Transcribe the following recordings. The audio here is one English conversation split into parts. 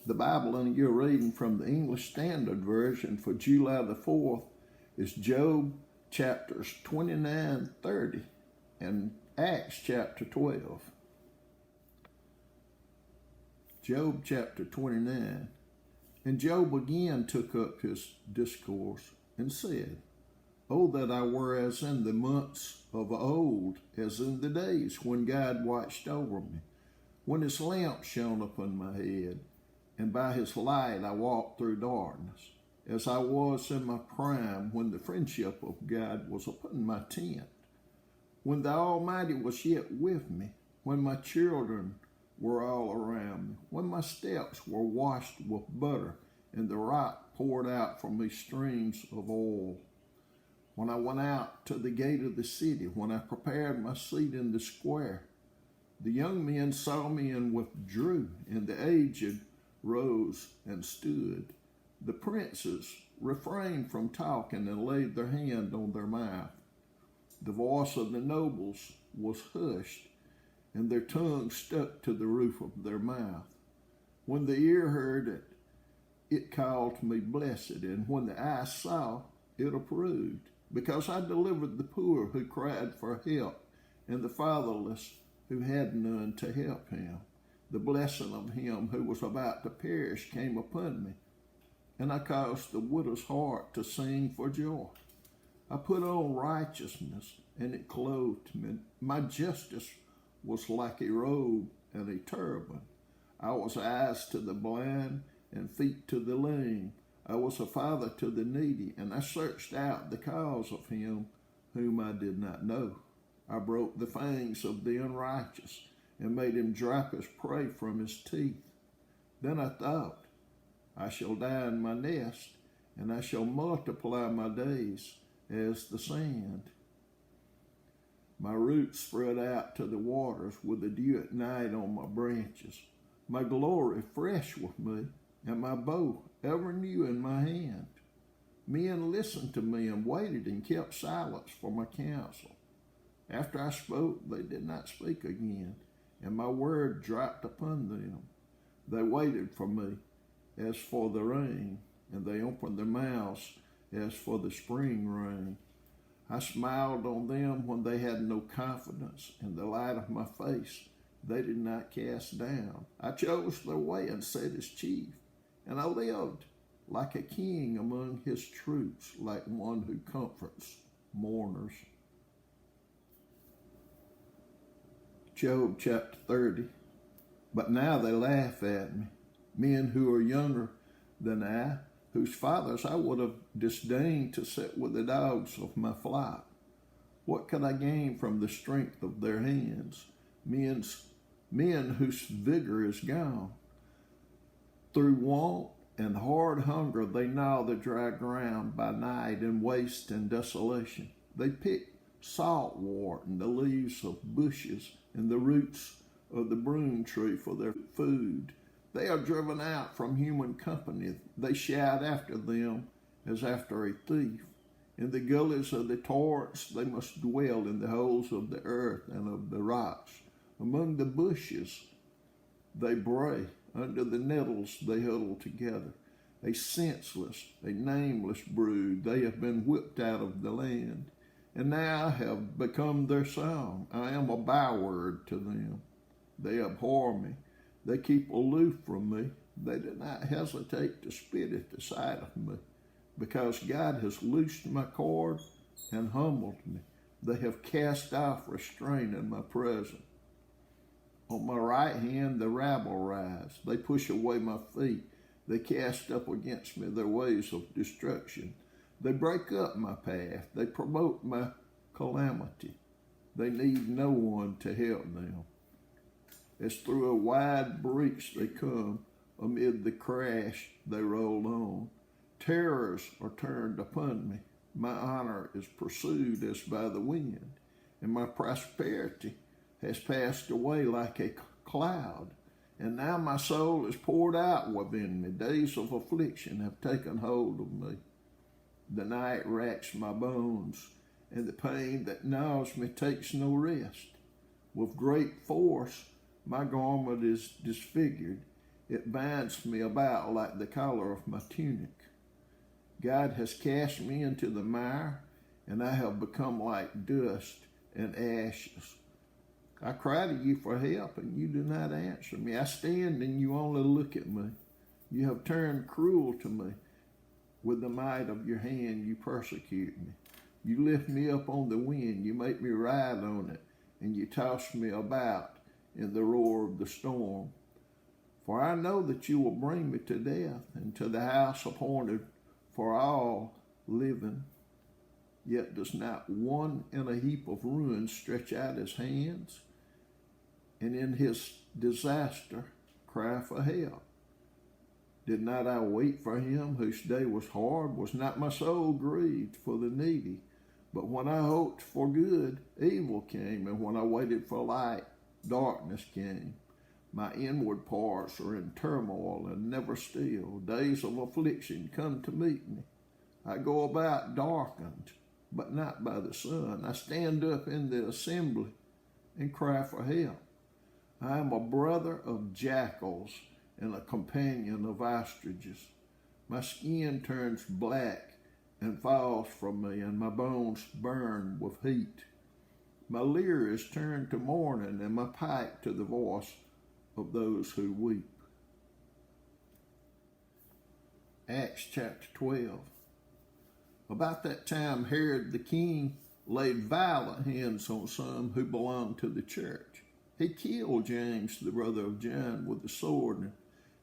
The Bible in your reading from the English Standard Version for July the 4th is Job chapters 29, 30, and Acts chapter 12. Job chapter 29. And Job again took up his discourse and said, "Oh, that I were as in the months of old, as in the days when God watched over me, when his lamp shone upon my head, and by his light I walked through darkness, as I was in my prime when the friendship of God was upon my tent, when the Almighty was yet with me, when my children were all around me, when my steps were washed with butter, and the rock poured out from me streams of oil. When I went out to the gate of the city, when I prepared my seat in the square, the young men saw me and withdrew, and the aged rose and stood. The princes refrained from talking and laid their hand on their mouth. The voice of the nobles was hushed, and their tongue stuck to the roof of their mouth. When the ear heard it, it called me blessed, and when the eye saw, it approved. Because I delivered the poor who cried for help, and the fatherless who had none to help him. The blessing of him who was about to perish came upon me, and I caused the widow's heart to sing for joy. I put on righteousness, and it clothed me. My justice was like a robe and a turban. I was eyes to the blind and feet to the lame. I was a father to the needy, and I searched out the cause of him whom I did not know. I broke the fangs of the unrighteous and made him drop his prey from his teeth. Then I thought, I shall die in my nest, and I shall multiply my days as the sand. My roots spread out to the waters with the dew at night on my branches. My glory fresh with me, and my bow ever new in my hand. Men listened to me and waited and kept silence for my counsel. After I spoke, they did not speak again, and my word dropped upon them. They waited for me as for the rain, and they opened their mouths as for the spring rain. I smiled on them when they had no confidence, and the light of my face they did not cast down. I chose their way and sat as chief, and I lived like a king among his troops, like one who comforts mourners. Job chapter 30. But now they laugh at me, men who are younger than I, whose fathers I would have disdained to sit with the dogs of my flock. What could I gain from the strength of their hands? Men whose vigor is gone. Through want and hard hunger they gnaw the dry ground by night in waste and desolation. They pick saltwort and the leaves of bushes and the roots of the broom tree for their food. They are driven out from human company. They shout after them as after a thief. In the gullies of the torrents they must dwell, in the holes of the earth and of the rocks. Among the bushes they bray, under the nettles they huddle together. A senseless, a nameless brood, they have been whipped out of the land, and now I have become their song. I am a byword to them. They abhor me. They keep aloof from me. They do not hesitate to spit at the sight of me, because God has loosed my cord and humbled me. They have cast off restraint in my presence. On my right hand the rabble rise. They push away my feet. They cast up against me their ways of destruction. They break up my path. They promote my calamity. They need no one to help them. As through a wide breach they come, amid the crash they roll on. Terrors are turned upon me. My honor is pursued as by the wind, and my prosperity has passed away like a cloud. And now my soul is poured out within me. Days of affliction have taken hold of me. The night racks my bones, and the pain that gnaws me takes no rest. With great force my garment is disfigured, It binds me about like the collar of my tunic. God has cast me into the mire, and I have become like dust and ashes. I cry to you for help, and you do not answer me. I stand, and you only look at me. You have turned cruel to me. With the might of your hand, you persecute me. You lift me up on the wind. You make me ride on it, and you toss me about in the roar of the storm. For I know that you will bring me to death and to the house appointed for all living. Yet does not one in a heap of ruins stretch out his hands, and in his disaster cry for help? Did not I wait for him whose day was hard? Was not my soul grieved for the needy? But when I hoped for good, evil came, and when I waited for light, darkness came. My inward parts are in turmoil and never still. Days of affliction come to meet me. I go about darkened, but not by the sun. I stand up in the assembly and cry for help. I am a brother of jackals and a companion of ostriches. My skin turns black and falls from me, and my bones burn with heat. My lyre is turned to mourning, and my pipe to the voice of those who weep. Acts chapter 12. About that time, Herod the king laid violent hands on some who belonged to the church. He killed James, the brother of John, with the sword,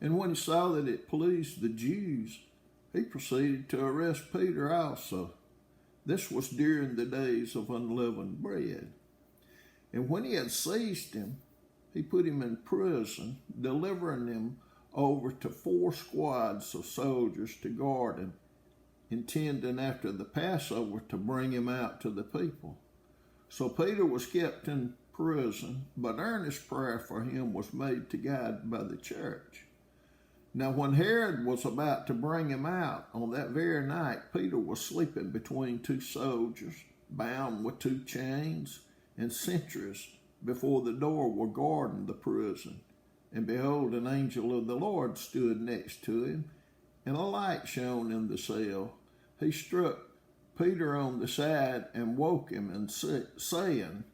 and when he saw that it pleased the Jews, he proceeded to arrest Peter also. This was during the days of unleavened bread. And when he had seized him, he put him in prison, delivering him over to 4 squads of soldiers to guard him, intending after the Passover to bring him out to the people. So Peter was kept in prison, but earnest prayer for him was made to God by the church. Now when Herod was about to bring him out, on that very night Peter was sleeping between 2 soldiers, bound with 2 chains, and sentries before the door were guarding the prison. And behold, an angel of the Lord stood next to him, and a light shone in the cell. He struck Peter on the side and woke him, and saying,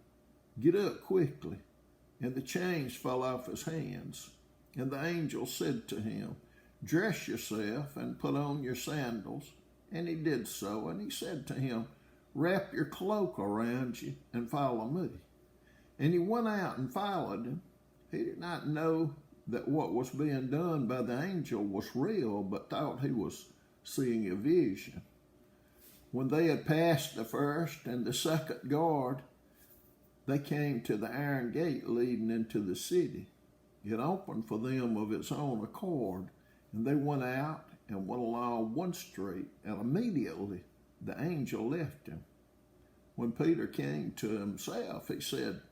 "Get up quickly." And the chains fell off his hands. And the angel said to him, "Dress yourself and put on your sandals." And he did so. And he said to him, "Wrap your cloak around you and follow me." And he went out and followed him. He did not know that what was being done by the angel was real, but thought he was seeing a vision. When they had passed the first and the second guard, they came to the iron gate leading into the city. It opened for them of its own accord, and they went out and went along one street, and immediately the angel left him. When Peter came to himself, he said,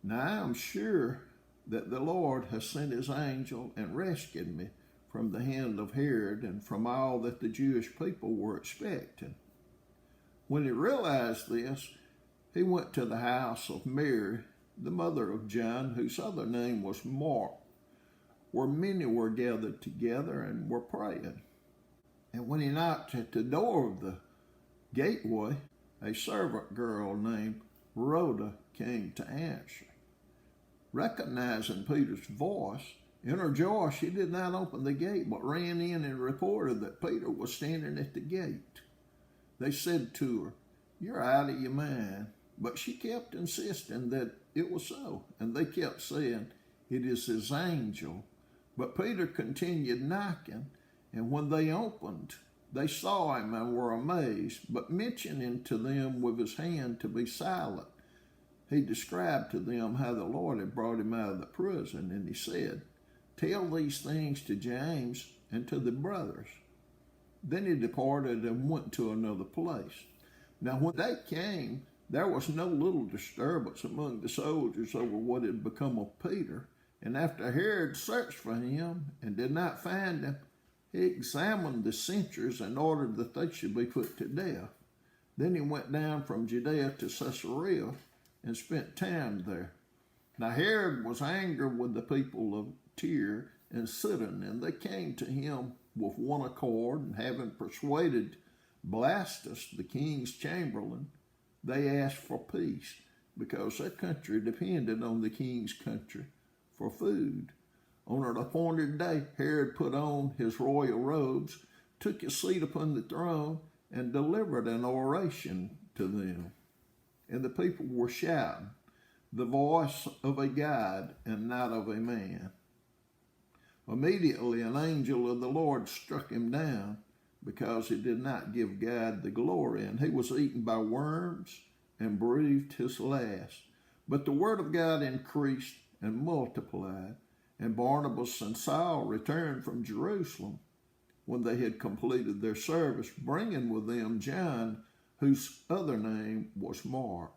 "Now I am sure that the Lord has sent his angel and rescued me from the hand of Herod and from all that the Jewish people were expecting." When he realized this, he went to the house of Mary, the mother of John, whose other name was Mark, where many were gathered together and were praying. And when he knocked at the door of the gateway, a servant girl named Rhoda came to answer. Recognizing Peter's voice, in her joy she did not open the gate, but ran in and reported that Peter was standing at the gate. They said to her, "You're out of your mind." But she kept insisting that it was so, and they kept saying, "It is his angel." But Peter continued knocking, and when they opened, they saw him and were amazed. But mentioning to them with his hand to be silent, he described to them how the Lord had brought him out of the prison, and he said, "Tell these things to James and to the brothers." Then he departed and went to another place. Now when they came, there was no little disturbance among the soldiers over what had become of Peter. And after Herod searched for him and did not find him, he examined the sentries and ordered that they should be put to death. Then he went down from Judea to Caesarea and spent time there. Now Herod was angry with the people of Tyre and Sidon, and they came to him with one accord, and having persuaded Blastus, the king's chamberlain, they asked for peace, because their country depended on the king's country for food. On an appointed day, Herod put on his royal robes, took his seat upon the throne, and delivered an oration to them. And the people were shouting, the voice of a God and not of a man. Immediately an angel of the Lord struck him down, because he did not give God the glory, and he was eaten by worms and breathed his last. But the word of God increased and multiplied, and Barnabas and Saul returned from Jerusalem when they had completed their service, bringing with them John, whose other name was Mark.